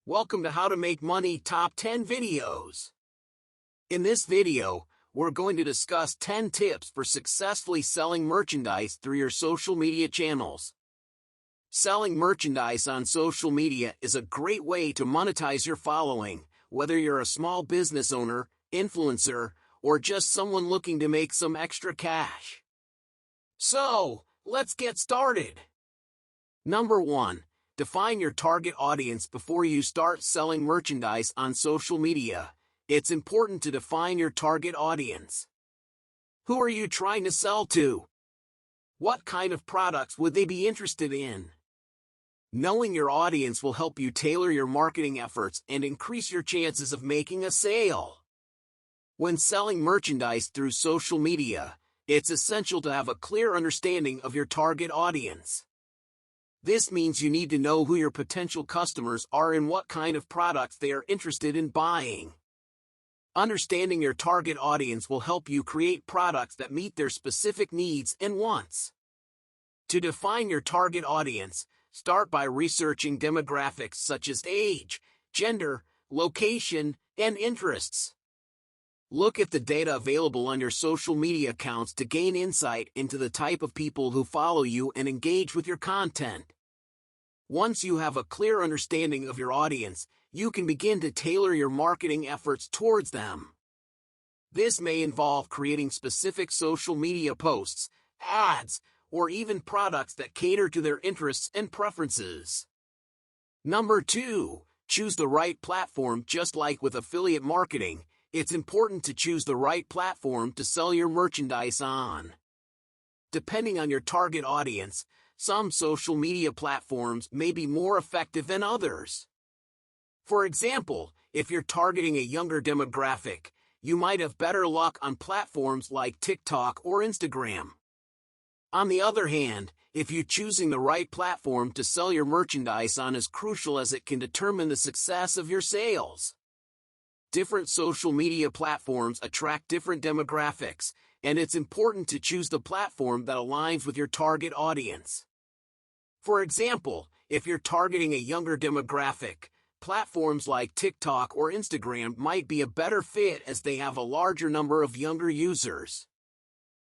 Welcome to How to Make Money Top 10 Videos. In this video, we're going to discuss 10 tips for successfully selling merchandise through your social media channels. Selling merchandise on social media is a great way to monetize your following, whether you're a small business owner, influencer, or just someone looking to make some extra cash. So, let's get started. Number 1. Define your target audience before you start selling merchandise on social media. It's important to define your target audience. Who are you trying to sell to? What kind of products would they be interested in? Knowing your audience will help you tailor your marketing efforts and increase your chances of making a sale. When selling merchandise through social media, it's essential to have a clear understanding of your target audience. This means you need to know who your potential customers are and what kind of products they are interested in buying. Understanding your target audience will help you create products that meet their specific needs and wants. To define your target audience, start by researching demographics such as age, gender, location, and interests. Look at the data available on your social media accounts to gain insight into the type of people who follow you and engage with your content. Once you have a clear understanding of your audience, you can begin to tailor your marketing efforts towards them. This may involve creating specific social media posts, ads, or even products that cater to their interests and preferences. Number 2. Choose the right platform. Just like with affiliate marketing, it's important to choose the right platform to sell your merchandise on. Depending on your target audience, some social media platforms may be more effective than others. For example, if you're targeting a younger demographic, you might have better luck on platforms like TikTok or Instagram. On the other hand, if you're choosing the right platform to sell your merchandise on is crucial as it can determine the success of your sales. Different social media platforms attract different demographics, and it's important to choose the platform that aligns with your target audience. For example, if you're targeting a younger demographic, platforms like TikTok or Instagram might be a better fit as they have a larger number of younger users.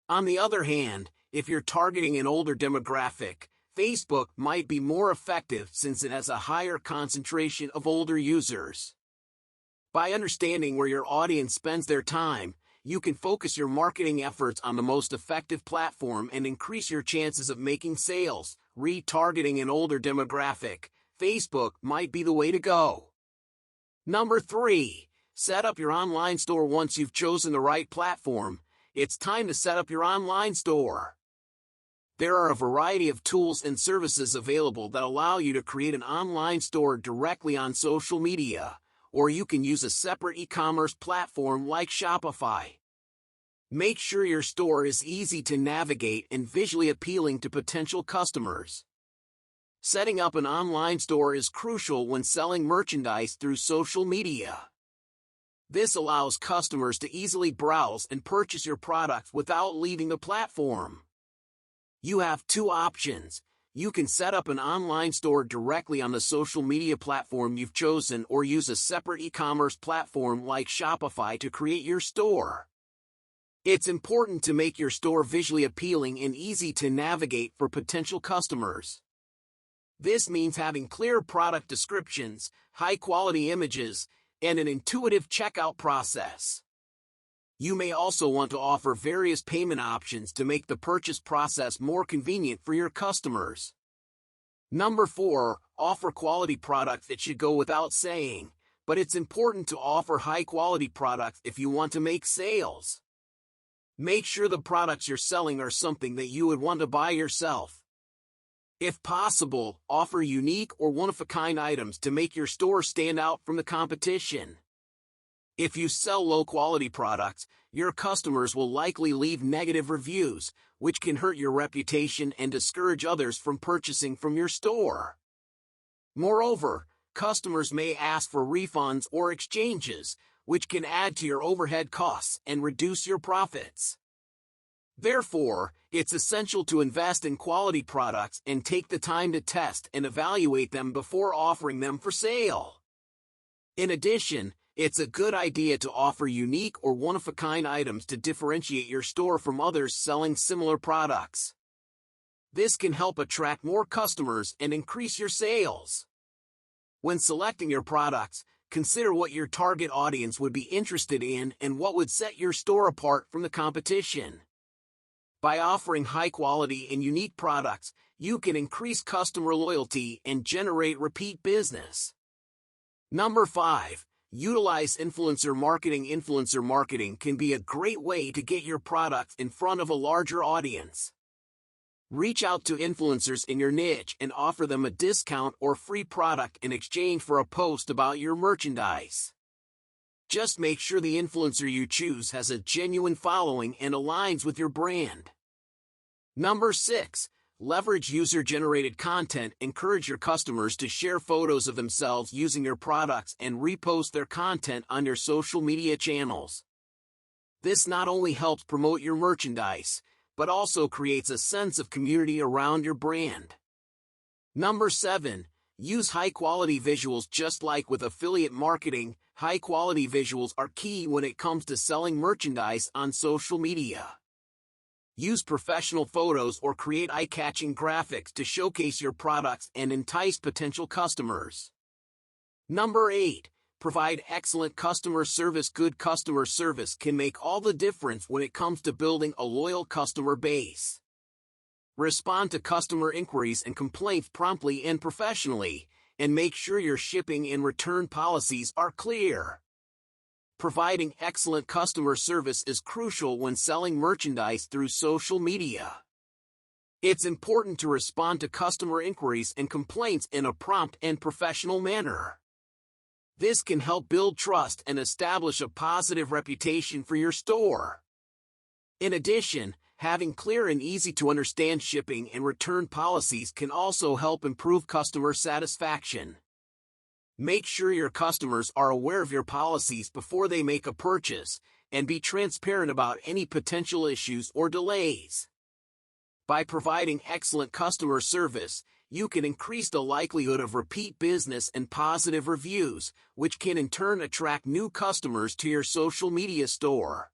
On the other hand, if you're targeting an older demographic, Facebook might be more effective since it has a higher concentration of older users. By understanding where your audience spends their time, you can focus your marketing efforts on the most effective platform and increase your chances of making sales. Retargeting an older demographic, Facebook might be the way to go. Number 3. Set up your online store. Once you've chosen the right platform, it's time to set up your online store. There are a variety of tools and services available that allow you to create an online store directly on social media, or you can use a separate e-commerce platform like Shopify. Make sure your store is easy to navigate and visually appealing to potential customers. Setting up an online store is crucial when selling merchandise through social media. This allows customers to easily browse and purchase your products without leaving the platform. You have two options. You can set up an online store directly on the social media platform you've chosen or use a separate e-commerce platform like Shopify to create your store. It's important to make your store visually appealing and easy to navigate for potential customers. This means having clear product descriptions, high-quality images, and an intuitive checkout process. You may also want to offer various payment options to make the purchase process more convenient for your customers. Number 4. Offer quality products. It should go without saying, but it's important to offer high-quality products if you want to make sales. Make sure the products you're selling are something that you would want to buy yourself. If possible, offer unique or one-of-a-kind items to make your store stand out from the competition. If you sell low-quality products, your customers will likely leave negative reviews, which can hurt your reputation and discourage others from purchasing from your store. Moreover, customers may ask for refunds or exchanges, which can add to your overhead costs and reduce your profits. Therefore, it's essential to invest in quality products and take the time to test and evaluate them before offering them for sale. In addition, it's a good idea to offer unique or one-of-a-kind items to differentiate your store from others selling similar products. This can help attract more customers and increase your sales. When selecting your products, consider what your target audience would be interested in and what would set your store apart from the competition. By offering high-quality and unique products, you can increase customer loyalty and generate repeat business. Number 5. Utilize influencer marketing. Influencer marketing can be a great way to get your products in front of a larger audience. Reach out to influencers in your niche and offer them a discount or free product in exchange for a post about your merchandise. Just make sure the influencer you choose has a genuine following and aligns with your brand. Number 6. Leverage user-generated content. Encourage your customers to share photos of themselves using your products and repost their content on your social media channels. This not only helps promote your merchandise, but also creates a sense of community around your brand. Number 7. Use high-quality visuals. Just like with affiliate marketing, high-quality visuals are key when it comes to selling merchandise on social media. Use professional photos or create eye-catching graphics to showcase your products and entice potential customers. Number 8. Provide excellent customer service. Good customer service can make all the difference when it comes to building a loyal customer base. Respond to customer inquiries and complaints promptly and professionally, and make sure your shipping and return policies are clear. Providing excellent customer service is crucial when selling merchandise through social media. It's important to respond to customer inquiries and complaints in a prompt and professional manner. This can help build trust and establish a positive reputation for your store. In addition, having clear and easy-to-understand shipping and return policies can also help improve customer satisfaction. Make sure your customers are aware of your policies before they make a purchase, and be transparent about any potential issues or delays. By providing excellent customer service, you can increase the likelihood of repeat business and positive reviews, which can in turn attract new customers to your social media store.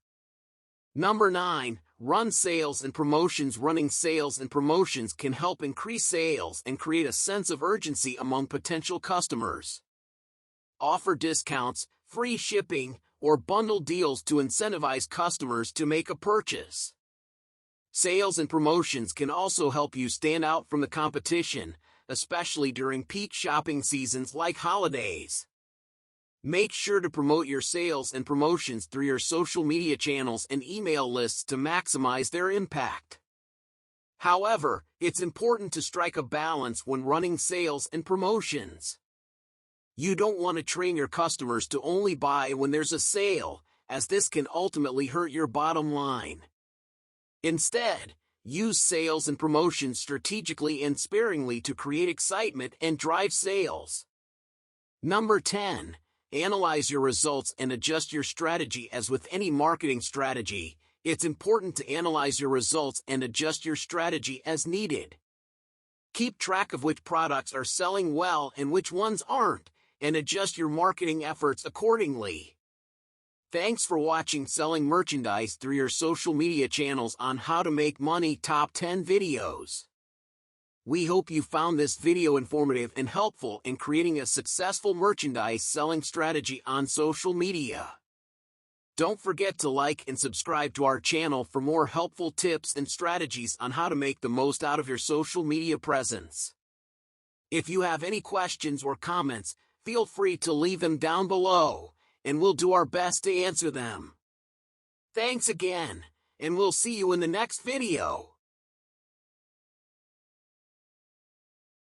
Number 9. Run sales and promotions. Running sales and promotions can help increase sales and create a sense of urgency among potential customers. Offer discounts, free shipping, or bundle deals to incentivize customers to make a purchase. Sales and promotions can also help you stand out from the competition, especially during peak shopping seasons like holidays. Make sure to promote your sales and promotions through your social media channels and email lists to maximize their impact. However, it's important to strike a balance when running sales and promotions. You don't want to train your customers to only buy when there's a sale, as this can ultimately hurt your bottom line. Instead, use sales and promotions strategically and sparingly to create excitement and drive sales. Number 10. Analyze your results and adjust your strategy. As with any marketing strategy, it's important to analyze your results and adjust your strategy as needed. Keep track of which products are selling well and which ones aren't, and adjust your marketing efforts accordingly. Thanks for watching Selling Merchandise Through Your Social Media Channels on How to Make Money Top 10 videos. We hope you found this video informative and helpful in creating a successful merchandise selling strategy on social media. Don't forget to like and subscribe to our channel for more helpful tips and strategies on how to make the most out of your social media presence. If you have any questions or comments, feel free to leave them down below, and we'll do our best to answer them. Thanks again, and we'll see you in the next video.